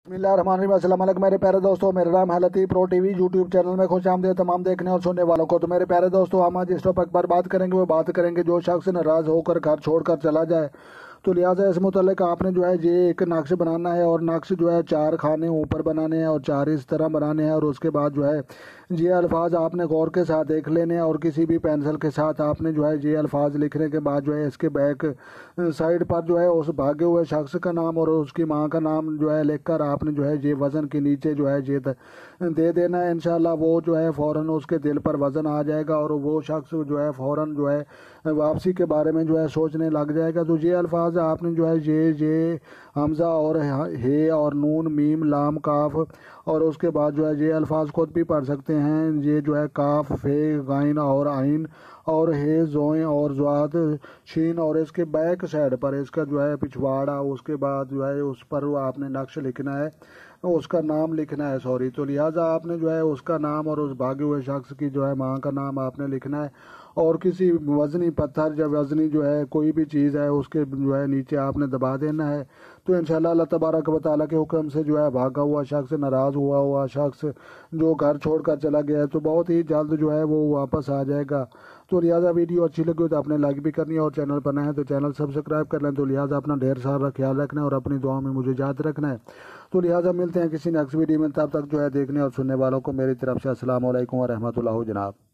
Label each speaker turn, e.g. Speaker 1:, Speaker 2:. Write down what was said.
Speaker 1: بسم اللہ الرحمن الرحیم۔ السلام علیکم میرے پیارے دوستوں، میرا نام ہے لطیف پرو ٹی وی یوٹیوب چینل میں خوش آمدید تمام دیکھنے اور سننے والوں کو۔ تو میرے پیارے دوستوں، ہم آج اس ٹاپک پر بات کریں گے، وہ بات کریں گے جو شخص ناراض ہو کر گھر چھوڑ کر چلا جائے، تو لہٰذا اس متعلق آپ نے جو ہے یہ ایک نقش بنانا ہے، اور نقش جو ہے 4 خانے اوپر بنانے ہیں اور 4 اس طرح بنانے ہیں، اور اس کے بعد جو ہے یہ الفاظ آپ نے غور کے ساتھ دیکھ لینے ہیں، اور کسی بھی پینسل کے ساتھ آپ نے جو ہے یہ الفاظ لکھنے کے بعد جو ہے اس کے بیک سائڈ پر جو ہے اس بھاگے ہوئے شخص کا نام اور اس کی ماں کا نام جو ہے لکھ کر آپ نے جو ہے یہ وزن کے نیچے جو ہے یہ دے دینا ہے۔ انشاءاللہ وہ جو ہے فوراً اس کے دل پر وزن آ جائے گا، اور وہ شخص جو ہے فوراً جو ہے واپسی کے بارے میں جو ہے سوچنے لگ جائے گا۔ تو یہ الفاظ آپ نے جو ہے یہ حمزہ اور ہے اور نون میم لام کاف، اور اس کے بعد جو ہے یہ الفاظ خود بھی پڑھ سکتے ہیں، یہ جو ہے کاف فے غین اور عین اور ہے زوئیں اور زواد شین، اور اس کے بیک سائڈ پر اس کا جو ہے پچھواڑا، اس کے بعد جو ہے اس پر آپ نے نقش لکھنا ہے، اس کا نام لکھنا ہے تو لہٰذا آپ نے جو ہے اس کا نام اور اس بھاگے ہوئے شخص کی جو ہے ماں کا نام آپ نے لکھنا ہے، اور کسی وزنی پتھر یا وزنی جو ہے کوئی بھی چیز ہے اس کے جو ہے نیچے آپ نے دبا دینا ہے۔ تو انشاءاللہ اللہ تبارک و تعالیٰ کے حکم سے جو ہے بھاگا ہوا شخص، ناراض ہوا شخص جو گھر چھوڑ کر چلا گیا ہے، تو بہت ہی جلد جو ہے وہ واپس آ جائے گا۔ تو لہٰذا ویڈیو اچھی لگی ہو تو آپ نے لائک بھی کرنی ہے، اور چینل پر نئے ہیں تو چینل سبسکرائب کر لیں۔ تو لہٰذا اپنا ڈھیر سارا خیال رکھنا ہے اور اپنی دعاؤں میں مجھے یاد رکھنا ہے۔ تو لہٰذا ملتے ہیں کسی نیکسٹ ویڈیو میں، تب تک جو ہے دیکھنے اور سننے والوں کو میری طرف سے السلام علیکم ورحمۃ اللہ جناب۔